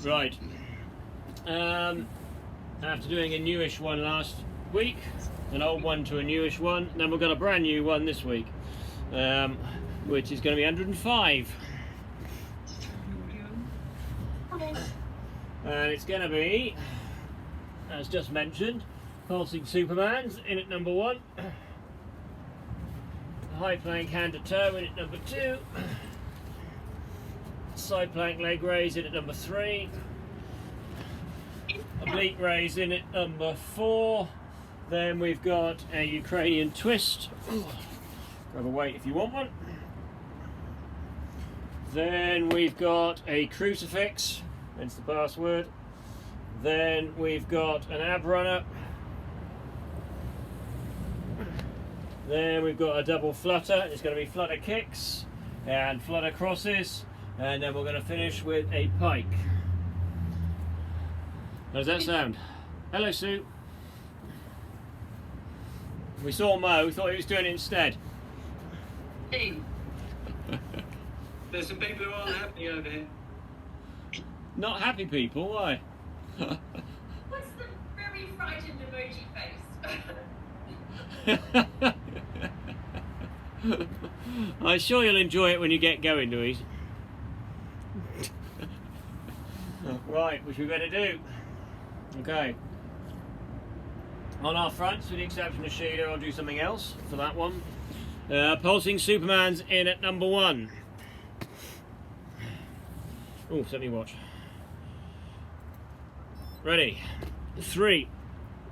Right. After doing a newish one last week, an old one to a newish one, then we've got a brand new one this week, which is going to be 105. And it's going to be, as just mentioned, Pulsing Supermans in at number 1, high plank hand to toe in at number 2, side plank leg raise in at number 3, oblique raise in at number 4, then we've got a Ukrainian twist, grab a weight if you want one, then we've got a crucifix, hence the password, then we've got an ab runner, then we've got a double flutter. It's going to be flutter kicks and flutter crosses, and then we're going to finish with a pike. How does that sound? Hello, Sue. We saw Mo, thought he was doing it instead. Hey. There's some people who aren't happy over here. Not happy people, why? What's the very frightened emoji face? I'm sure you'll enjoy it when you get going, Louise. Right, which we're going to do. Okay. On our fronts, with the exception of Sheila, I'll do something else for that one. Pulsing Superman's in at number 1. Oh, set me watch. Ready? 3,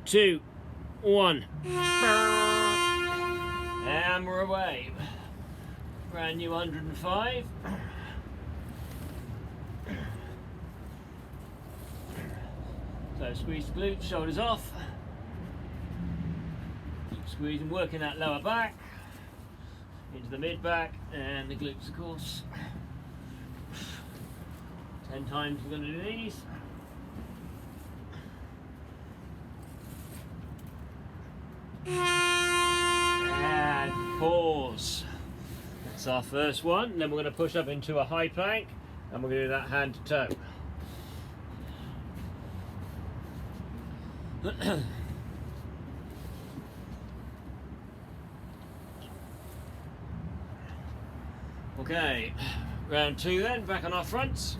2, 1. And we're away. Brand new 105. So squeeze the glutes, shoulders off. Keep squeezing, working that lower back into the mid back and the glutes, of course. 10 times we're going to do these. And pause. That's our first one. And then we're going to push up into a high plank and we're going to do that hand to toe. Okay, round 2 then, back on our fronts.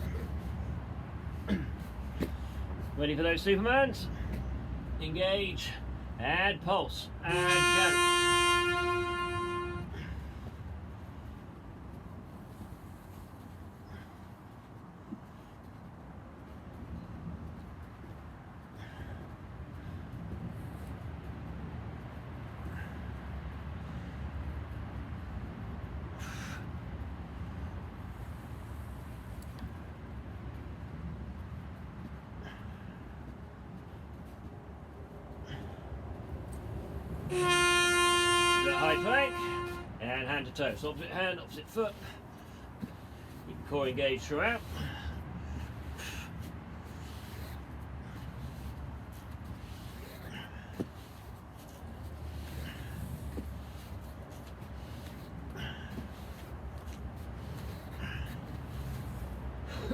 Ready for those Supermans? Engage, and pulse, and go. High plank and hand to toe. So opposite hand, opposite foot. Keep the core engaged throughout.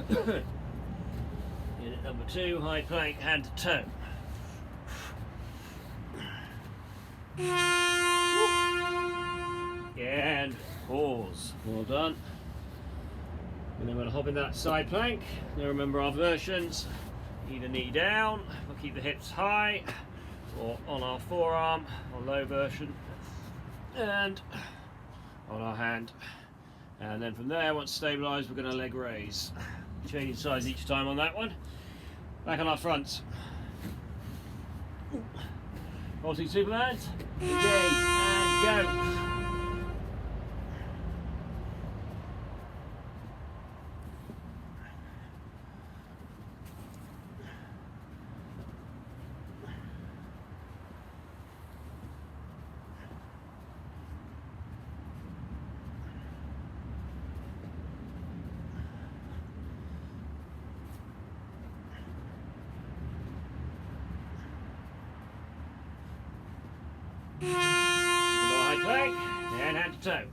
Unit number 2, high plank, hand to toe. And pause. Well done. And then we're going to hop in that side plank. Now remember our versions. Either knee down, we'll keep the hips high, or on our forearm, on low version, and on our hand. And then from there, once stabilised, we're going to leg raise. Change size each time on that one. Back on our fronts. Pulsing Supermans. Engage and go. High plank and hand to toe.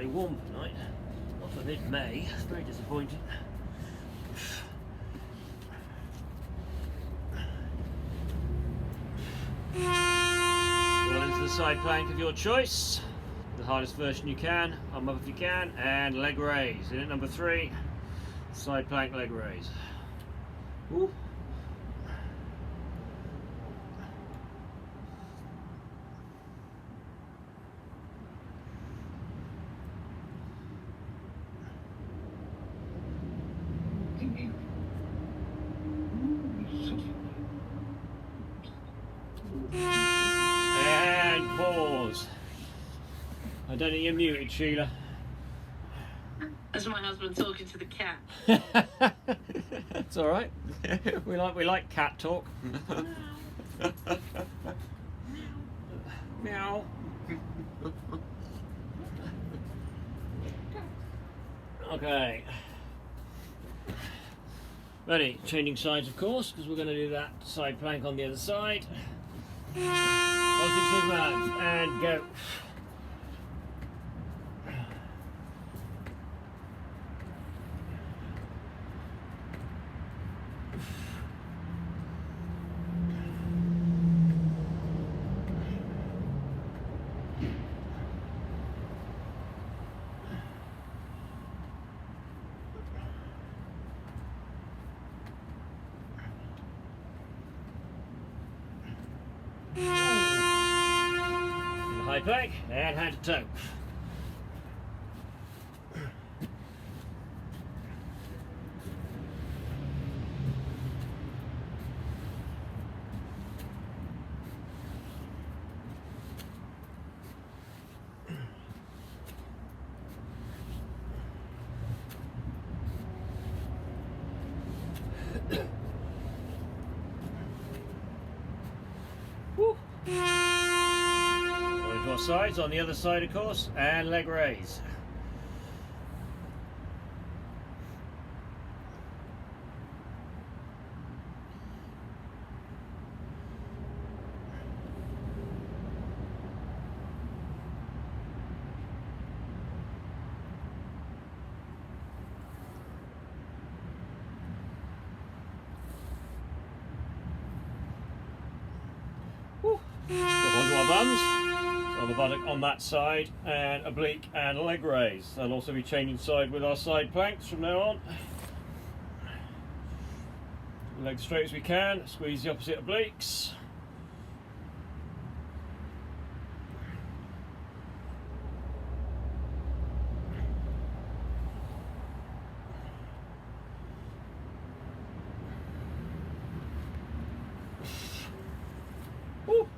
very warm tonight. Not for mid-May. It's very disappointing. Roll into the side plank of your choice. The hardest version you can. Arm up if you can. And leg raise. In at number 3. Side plank leg raise. Ooh. And pause. I don't think you're muted, Sheila. That's my husband talking to the cat. It's all right. We like cat talk. Meow. Okay. Ready? Changing sides, of course, because we're going to do that side plank on the other side. Positive Superman, and go. High plank and hand to toe. Woo. Into our sides, on the other side of course, and leg raise. Woo. Go onto our buns. On the buttock on that side, and oblique and leg raise. I'll also be changing side with our side planks from now on. Legs straight as we can, squeeze the opposite obliques. Woo.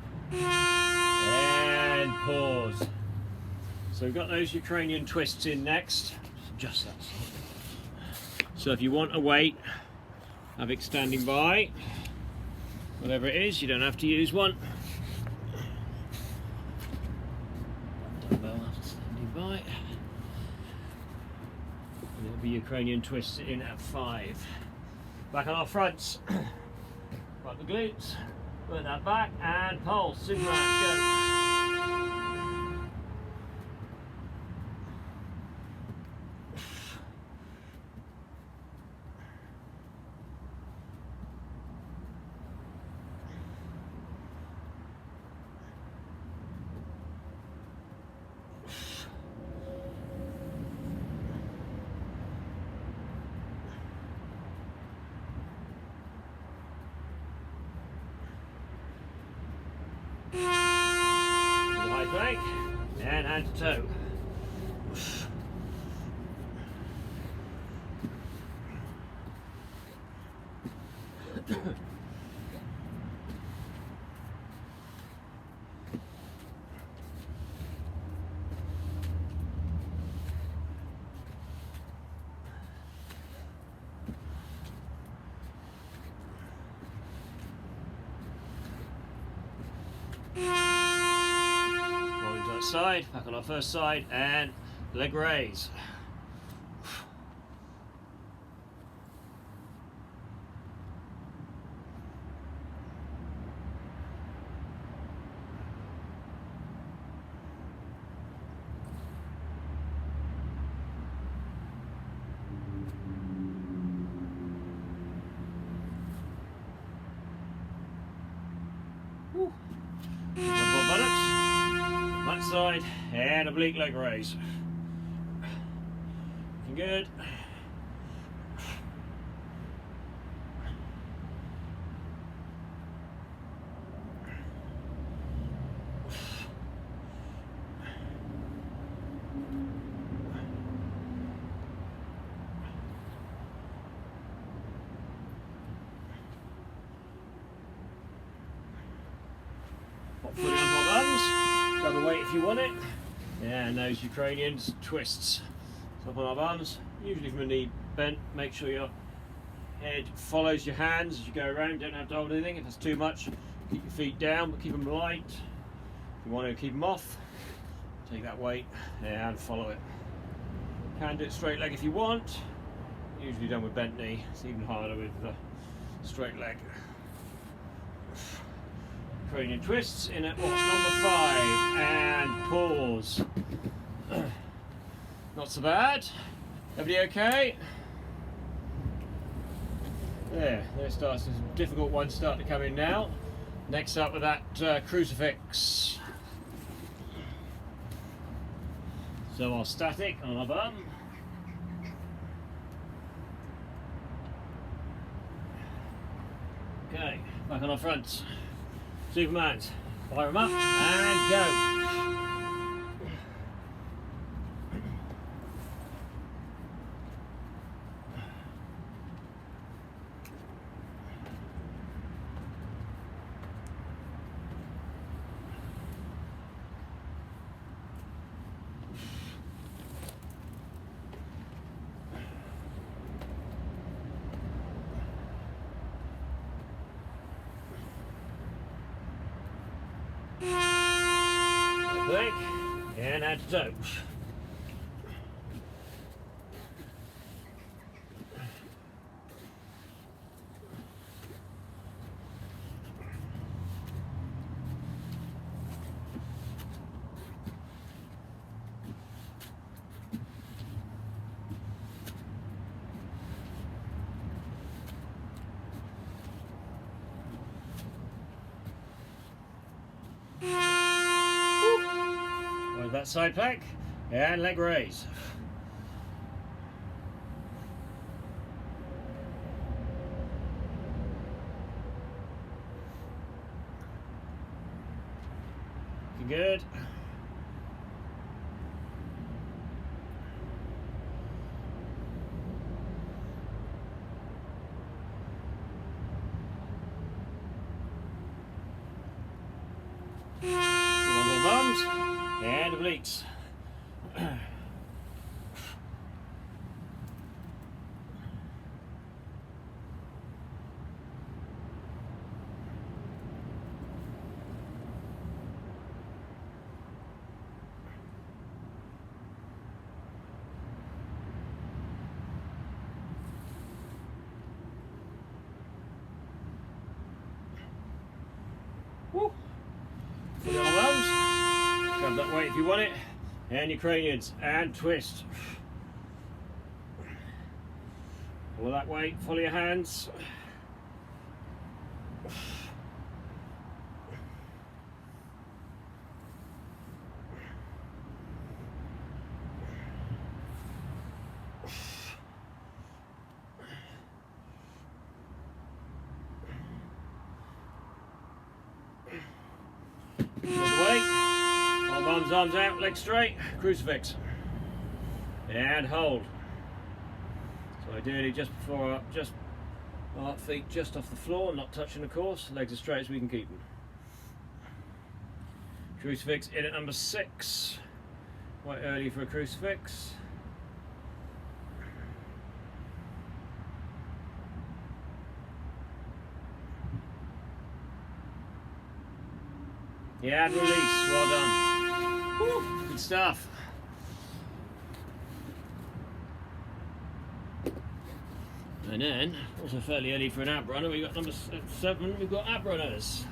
Pause. So we've got those Ukrainian twists in next. Just that side. So if you want a weight, have it standing by. Whatever it is, you don't have to use one. Dumbbell standing by. And it'll be Ukrainian twists in at 5. Back on our fronts. Right the glutes. Put that back and pulse. Superman, go. High plank and hand to toe. Side, back on our first side, and leg raise. side, and oblique leg raise. Looking good. Pop fully onto our buns, grab the weight if you want it, and those Ukrainians twists. So up on our buns, usually from a knee bent, make sure your head follows your hands as you go around, don't have to hold anything. If it's too much, keep your feet down, but keep them light. If you want to keep them off, take that weight and follow it. Can do it straight leg if you want, usually done with bent knee, it's even harder with the straight leg. Ukrainian twists in at number 5 and pause. Not so bad. Everybody okay? There starts some difficult ones start to come in now. Next up with that crucifix. So our static on our bum. Okay, back on our fronts. Supermans, fire them up and go. Leg and add to toes. That side plank and leg raise. Looking good. One more bums. And obliques. Woo. Put it on those. Grab that weight if you want it, and Ukrainians, and twist. Pull that weight, follow your hands. Arms out, legs straight, crucifix, and hold. So ideally just before, just our feet just off the floor, not touching the course, legs as straight as we can keep them. Crucifix in at number 6, quite early for a crucifix. Yeah, and release, well done. Woo, good stuff. And then, also fairly early for an ab runner, we've got number 7, we've got ab runners.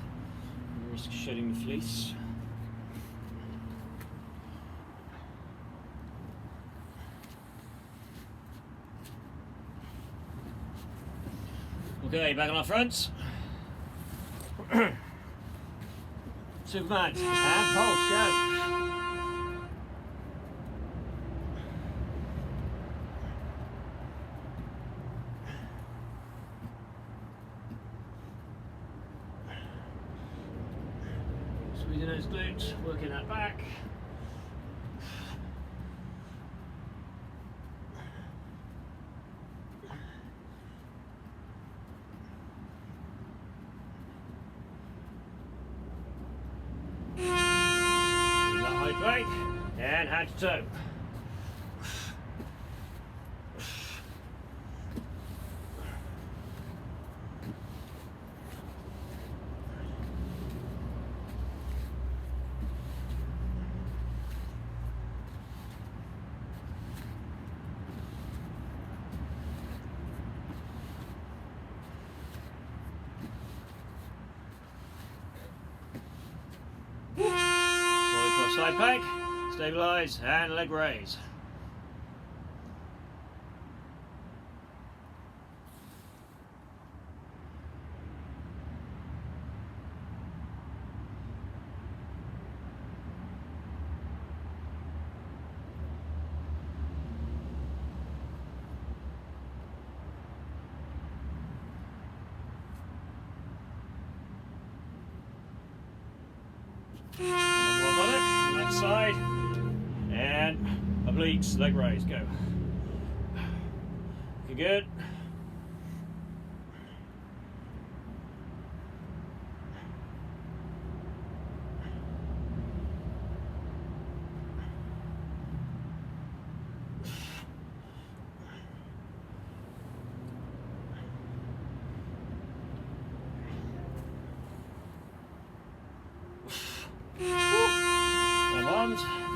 Risk shedding the fleece. Okay, back on our fronts. Superman, and pulse, go. Squeezing those glutes, working that back. That high plank and hand to toe. Side plank, stabilise and leg raise. Side and obliques, leg raise, go. Looking good.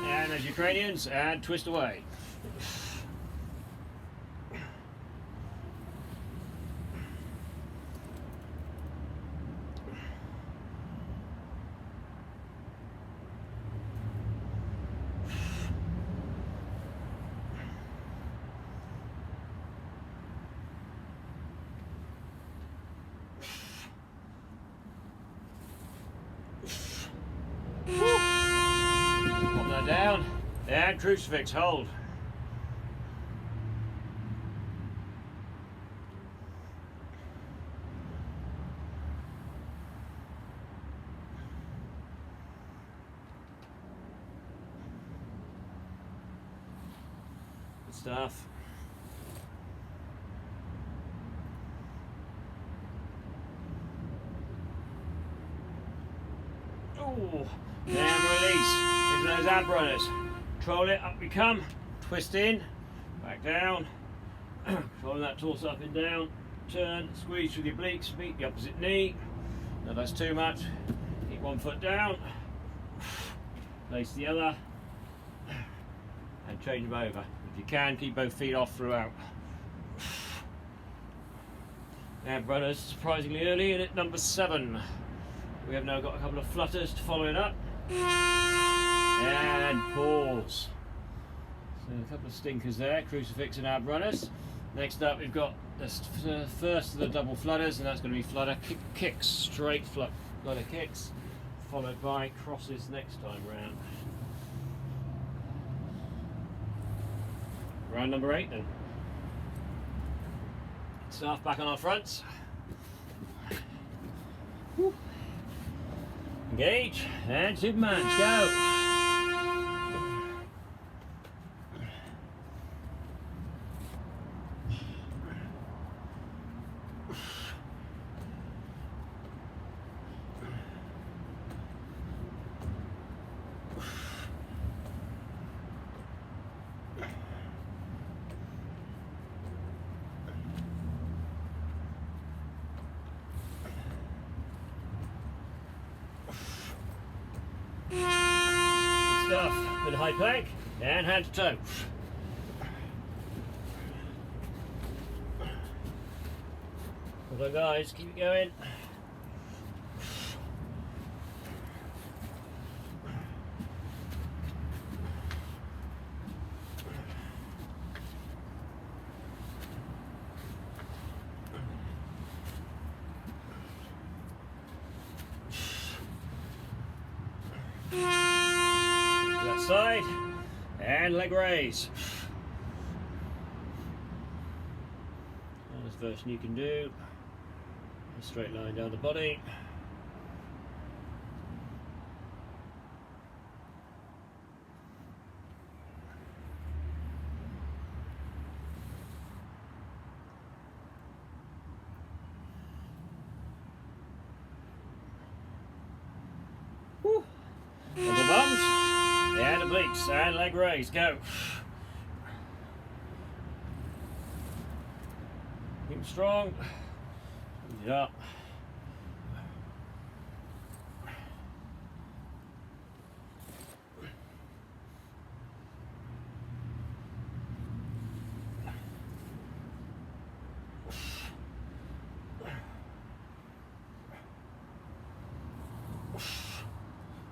And as Ukrainians, and twist away. Pop that down, and crucifix, hold. Good stuff. Oh, and release into those ab runners. Control it, up we come, twist in, back down, controlling that torso up and down, turn, squeeze through the obliques, meet the opposite knee. No, that's too much. Keep one foot down, place the other, and change them over. If you can, keep both feet off throughout. Ab runners surprisingly early in at number 7. We have now got a couple of flutters to follow it up. And pause. So a couple of stinkers there, crucifix and ab runners. Next up we've got the first of the double flutters, and that's going to be flutter kicks, straight flutter kicks, followed by crosses next time round. Round number 8 then. Staff back on our fronts. Woo. Engage and Supermans, go! Stuff with a high plank and hand to toe. Well done guys, keep it going. Side and leg raise. Last version you can do. A straight line down the body. obliques, and leg raise, go. Keep them strong. Ease it up.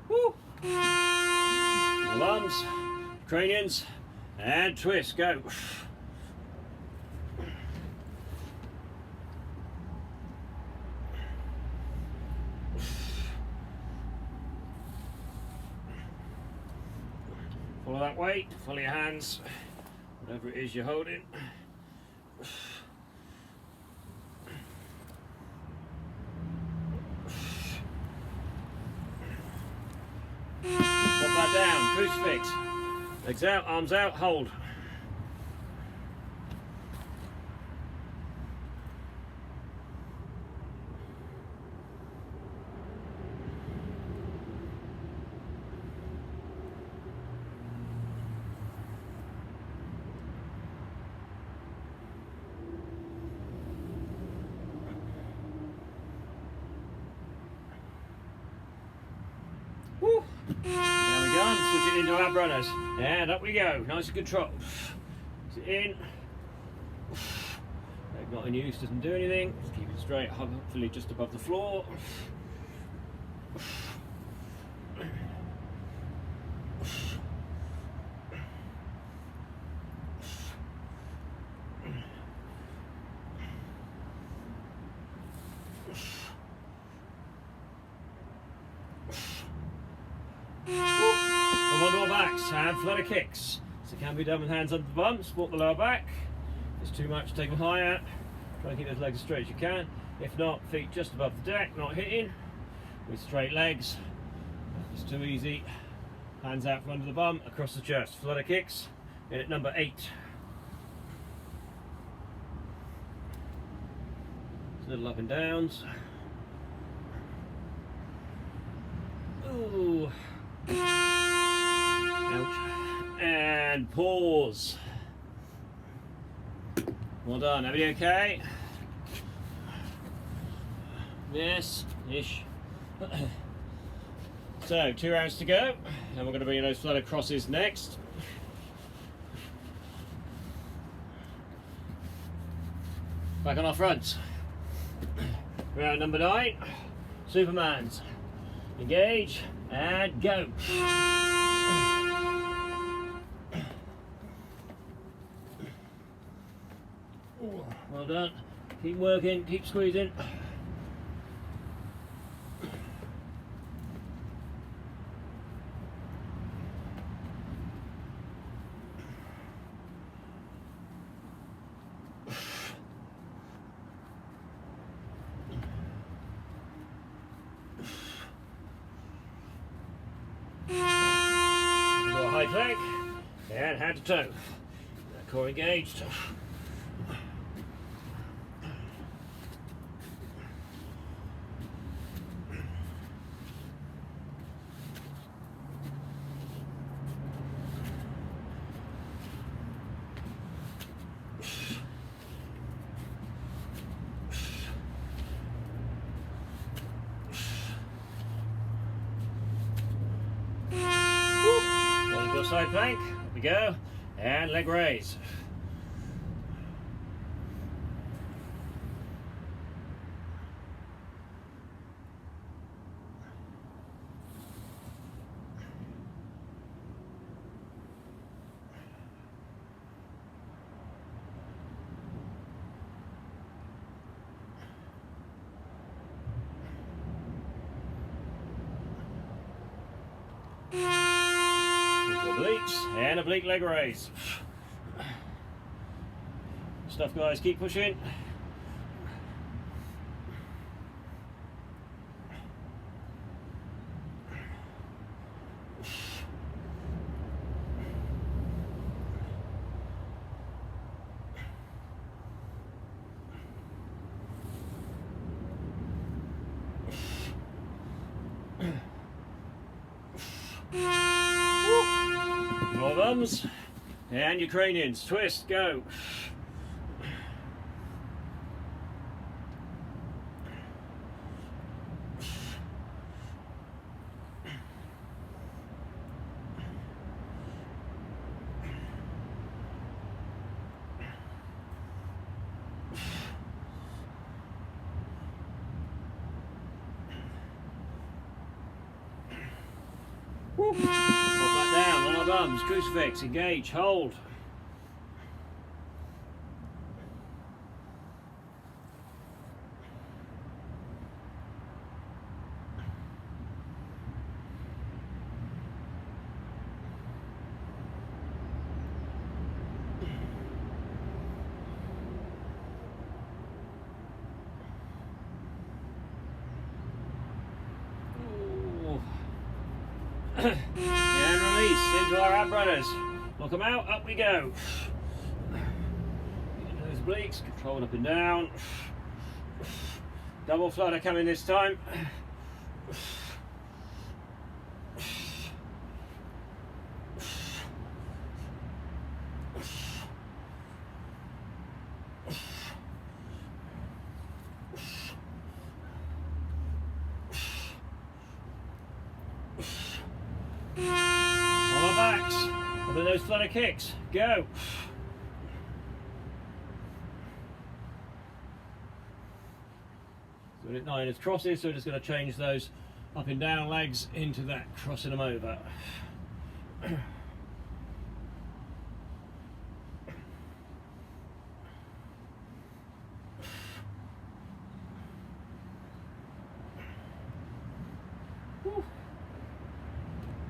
Woo! Lungs, Ukrainians, and twist, go. Follow that weight, follow your hands, whatever it is you're holding. Pop that down, crucifix. Legs out, arms out, hold. Woo. There we go, switch it into ab runners. And up we go, nice and controlled. Sit in. Leg not in use, doesn't do anything. Just keep it straight, hopefully just above the floor. Come onto our backs and flutter kicks. So it can be done with hands under the bum, support the lower back. If it's too much, take them higher. Try and keep those legs as straight as you can. If not, feet just above the deck, not hitting. With straight legs. If it's too easy, hands out from under the bum, across the chest. Flutter kicks in at number 8. Little up and downs. Ooh. Ouch. And pause. Well done. Everybody okay? Yes, ish. So 2 rounds to go, and we're going to bring in those flutter crosses next. Back on our fronts. Round number 9, Supermans. Engage and go. Well done. Keep working, keep squeezing. High plank and hand to toe. Core engaged. Side plank, there we go, and leg raise. Obliques and oblique leg raise. Stuff, guys, keep pushing. More bums. And Ukrainians. Twist, go. Pop that down on our bums. Crucifix, engage, hold. And release into our ab runners. Lock them out, up we go. Into those obliques, control up and down. Double flutter coming this time. On our backs, up in those flutter kicks, go. So we're at 9 as crosses, so we're just going to change those up and down legs into that, crossing them over.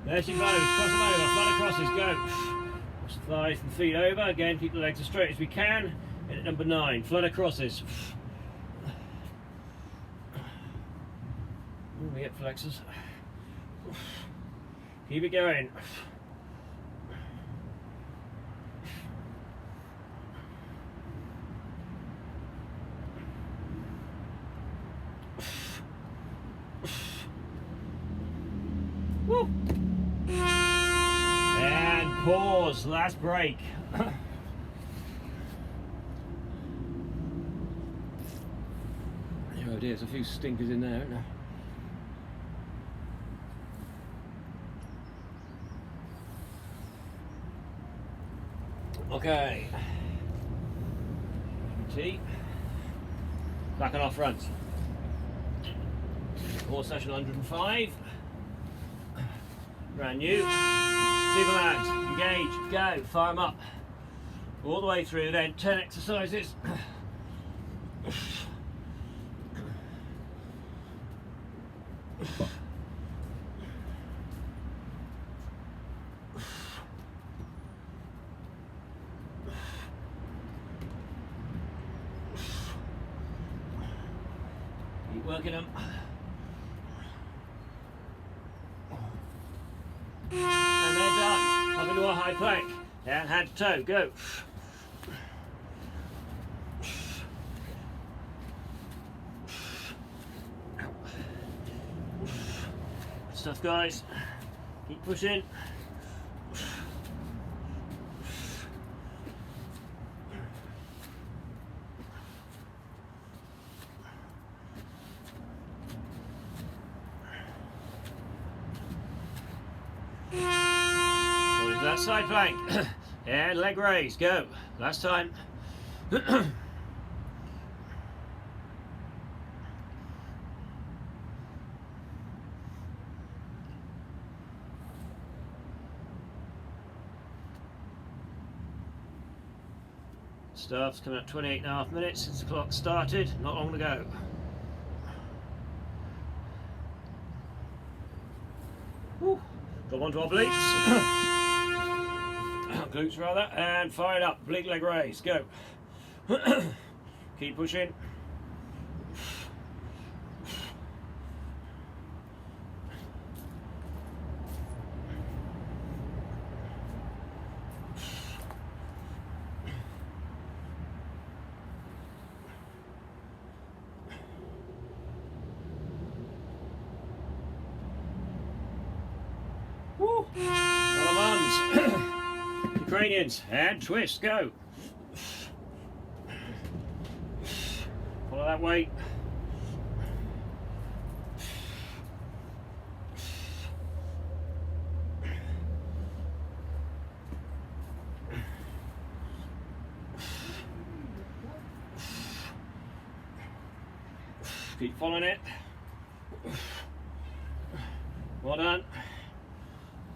There she goes, cross them over, flutter crosses, go. Cross the thighs and feet over, again keep the legs as straight as we can. In at number 9, flutter crosses. Ooh, the hip flexors. Keep it going. Woo. And pause, last break. Oh dear, there's a few stinkers in there, aren't there? Okay. Tea. Back on our front. Core session 105. Brand new. Superman's, engage, go, fire them up. All the way through then, 10 exercises. Keep working them. And they're done. Up into a high plank. Down, hand to toe, go. Good stuff, guys. Keep pushing. That side plank and leg raise, go. Last time. Stuff's coming at 28.5 minutes since the clock started, not long to go. Woo. Got one to obliques. Glutes rather, and fire it up, oblique leg raise, go. Keep pushing. Woo! Well, mums. Ukrainians, and twist, go. Follow that weight. Keep following it. Well done.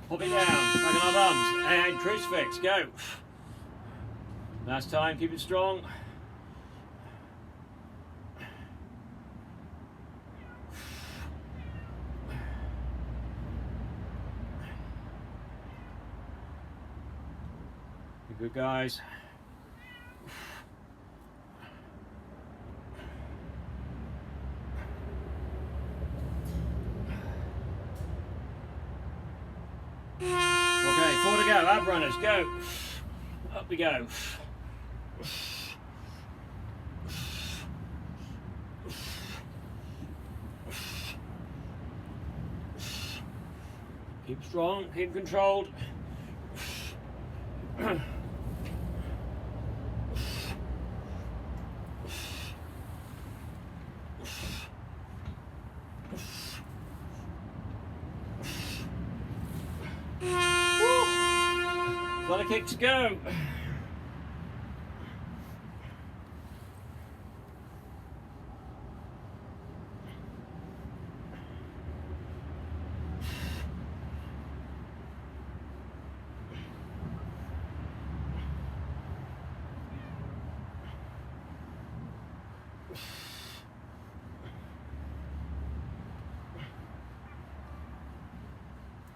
Pop it down, back on our bums, and crucifix, go. Last time, keep it strong. You're good, guys. Okay, 4 to go, ab runners, go. Up we go. Keep strong, keep controlled. Flutter kick to go.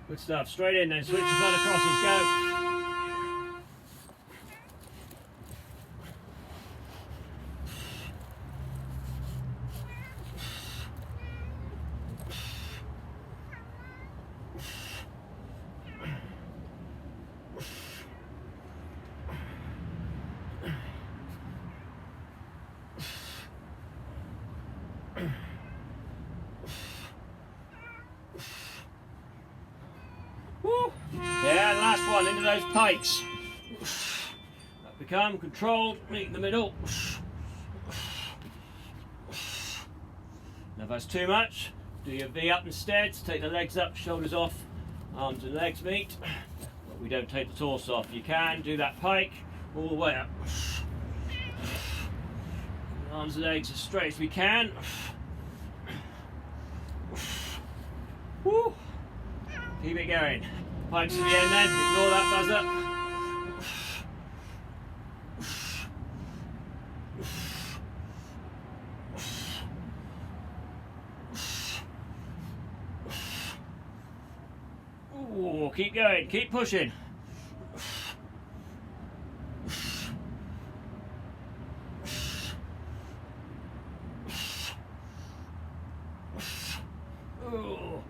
Good stuff. Straight in then. Switch to flutter crosses. Go. Woo. Yeah, last one into those pikes. Become controlled, meet in the middle. Now if that's too much, do your V up instead. Take the legs up, shoulders off, arms and legs meet. But we don't take the torso off. You can do that pike all the way up. Arms and legs as straight as we can. Woo. Keep it going. Pikes to the end then, ignore that buzzer. Ooh, keep going, keep pushing. Ooh.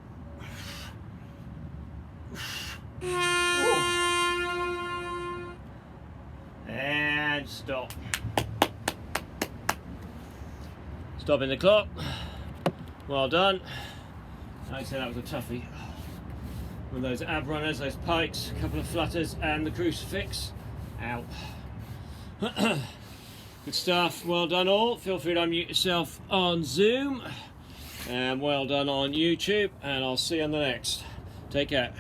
And stop. Stopping the clock. Well done. I'd say that was a toughie. One of those ab runners, those pikes, a couple of flutters, and the crucifix. Ow. Good stuff. Well done all. Feel free to unmute yourself on Zoom. And well done on YouTube. And I'll see you on the next. Take care.